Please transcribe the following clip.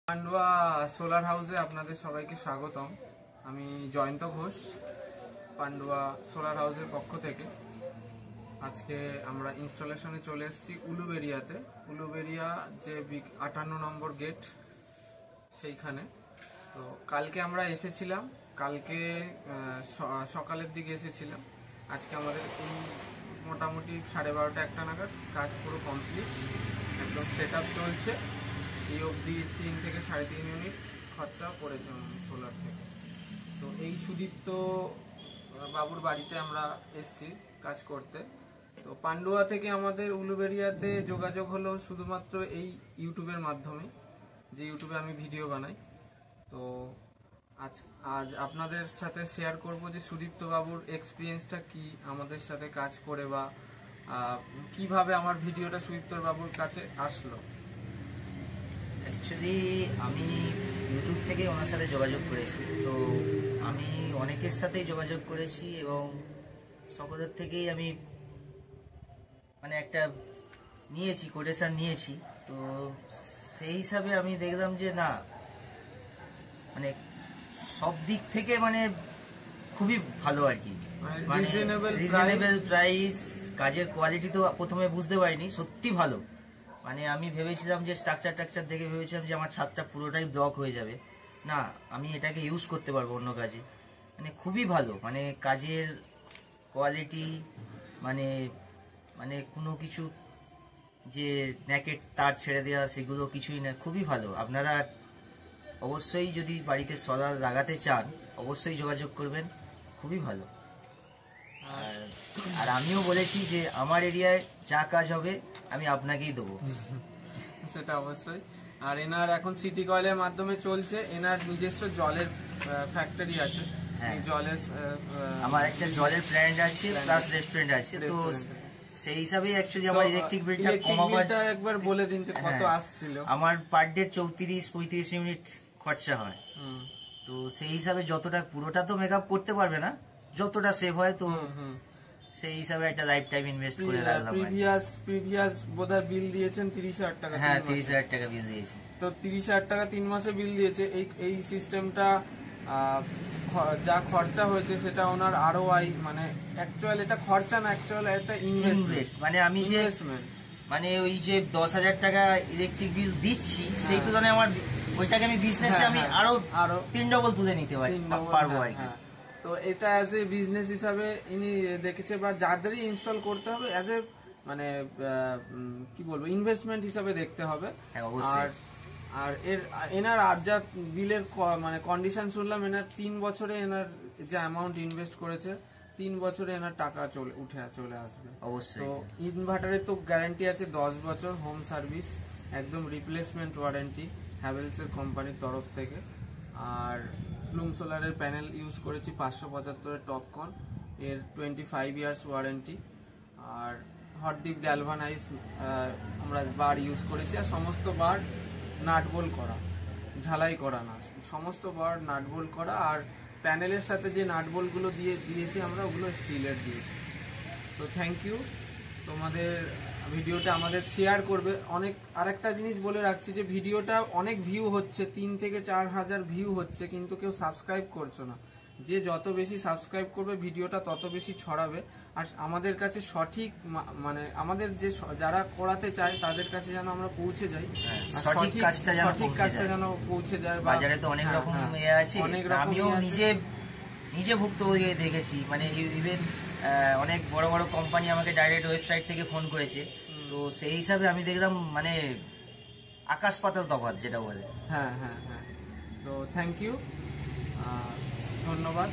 Pandua solar হাউসে আপনাদের সবাইকে স্বাগতম। আমি জয়ন্ত ঘোষ, পান্ডুয়া সোলার হাউসের পক্ষ থেকে। আজকে আমরা ইনস্টলেশনে চলে এসেছি উলুবেরিয়াতে। উলুবেরিয়া যে 58 নম্বর গেট সেইখানে। তো কালকে আমরা এসেছিলাম, কালকে সকালের দিকে এসেছিলাম। আজকে আমাদের এই মোটামুটি 12:30 একটা নাগাদ কাজ পুরো কমপ্লিট, একদম সেট আপ চলছে। এই অবধি 3 থেকে 3.5 ইউনিট খরচা পড়েছে সোলার থেকে। তো এই সুদীপ্ত বাবুর বাড়িতে আমরা এসেছি কাজ করতে। তো পান্ডুয়া থেকে আমাদের উলুবেরিয়াতে যোগাযোগ হলো শুধুমাত্র এই ইউটিউবের মাধ্যমে, যে ইউটিউবে আমি ভিডিও বানাই। তো আজ আপনাদের সাথে শেয়ার করব যে সুদীপ্ত বাবুর এক্সপিরিয়েন্সটা কি আমাদের সাথে কাজ করে, বা কিভাবে আমার ভিডিওটা সুদীপ্ত বাবুর কাছে আসলো। অ্যাকচুয়ালি আমি ইউটিউব থেকে ওনার সাথে যোগাযোগ করেছি। তো আমি অনেকের সাথেই যোগাযোগ করেছি এবং সকলের থেকেই আমি একটা নিয়েছি, কোটেশন নিয়েছি। তো সেই হিসাবে আমি দেখলাম যে না, সব দিক থেকে খুবই ভালো আর কি, রিজনেবল প্রাইস, কাজের কোয়ালিটি তো প্রথমে বুঝতে পারিনি, সত্যি ভালো। আমি ভেবেছিলাম যে স্ট্রাকচার দেখে ভেবেছিলাম যে আমার ছাদটা পুরোটাই ব্লক হয়ে যাবে। না, আমি এটাকে ইউজ করতে পারবো অন্য কাজে। খুবই ভালো, কাজের কোয়ালিটি, কোনো কিছু যে ন্যাকেট তার ছেড়ে দেওয়া সেগুলো কিছুই না, খুবই ভালো। আপনারা অবশ্যই যদি বাড়িতে সোলার লাগাতে চান অবশ্যই যোগাযোগ করবেন, খুবই ভালো। আর আমিও বলেছি যে আমার এরিয়ায় যা কাজ হবে আমি আপনাকেই দেবো, সেটা অবশ্যই। আর এনার এখন সিটি কয়েলের মাধ্যমে চলছে। এনার নিজস্ব জলের ফ্যাক্টরি আছে, জলের আমার একটা জলের প্ল্যান্ট আছে, প্লাস রেস্টুরেন্ট আছে। তো সেই হিসাবেই অ্যাকচুয়ালি আমার ইলেকট্রিক বিলটা কমাবারটা একবার বলে দিন যে কত আসছিল। আমার পার ডে 34-35 ইউনিট খরচা হয়। তো সেই হিসাবে যতটা, পুরোটা তো মেকআপ করতে পারবে না, যতটা সেভ হয়, তো সেই হিসাবে একটা লাইফ টাইম ইনভেস্ট করে রাখলাম। প্রিভিয়াস বোধহয় বিল দিয়েছেন 30,000 টাকা। হ্যাঁ, 30,000 টাকা বিল দিয়েছি। তো 30,000 টাকা 3 মাসে বিল দিয়েছে। এই সিস্টেমটা যা খরচা হয়েছে সেটা ওনার ROI, অ্যাকচুয়াল এটা খরচা না, অ্যাকচুয়াল একটা ইনভেস্ট। আমি যে ওই যে 10,000 টাকা ইলেকট্রিক বিল দিচ্ছি, সেই তুলনায় আমার ওইটাকে আমি বিজনেসে আমি আরো 3 ডবল তুলে নিতে পারবো আর কি। তো এটা অ্যাজ এ বিজনেস হিসাবে ইনি দেখেছে, বা যাদেরই ইনস্টল করতে হবে অ্যাজ এ কি বলবো, ইনভেস্টমেন্ট হিসাবে দেখতে হবে। আর এনার আর যা বিলের কন্ডিশন শুনলাম, এনার 3 বছরে এনার যে অ্যামাউন্ট ইনভেস্ট করেছে 3 বছরে এনার টাকা চলে আসবে অবশ্যই। তো ইনভার্টারের তো গ্যারান্টি আছে 10 বছর, হোম সার্ভিস, একদম রিপ্লেসমেন্ট ওয়ারেন্টি হ্যাভেলস এর কোম্পানির তরফ থেকে। আর ফ্লুম সোলারের প্যানেল ইউজ করেছি 575 এর টপকন, এর 25 ইয়ার্স ওয়ারেন্টি। আর হট ডিপ গ্যালভানাইজ আমরা বার ইউজ করেছি। আর সমস্ত বার নাটবোল করা, ঝালাই করা না, সমস্ত বার নাটবোল করা। আর প্যানেলের সাথে যে নাটবোলগুলো দিয়েছি আমরা, ওগুলো স্টিলের দিয়েছি। তো থ্যাংক ইউ। তোমাদের ভিডিওটা আমাদের শেয়ার করবে। আরেকটা জিনিস বলে রাখছি যে ভিডিওটা অনেক ভিউ হচ্ছে, 3 থেকে 4 হাজার ভিউ হচ্ছে, কিন্তু কেউ সাবস্ক্রাইব করছো না। যে যত বেশি সাবস্ক্রাইব করবে ভিডিওটা তত বেশি ছড়াবে। আর আমাদের কাছে সঠিক আমাদের যে যারা করাতে চায় তাদের কাছে যেন আমরা পৌঁছে যাই, সঠিক কাজটা যেন পৌঁছে যায়। বাজারে তো অনেক রকম আছে, আমিও নিজে ভুক্তভোগী দেখেছি। ইভেন অনেক বড় বড় কোম্পানি আমাকে ডাইরেক্ট ওয়েবসাইট থেকে ফোন করেছে। তো সেই হিসাবে আমি দেখলাম আকাশ পাতাল তফাৎ, যেটা বলে। হ্যাঁ। তো থ্যাংক ইউ, ধন্যবাদ।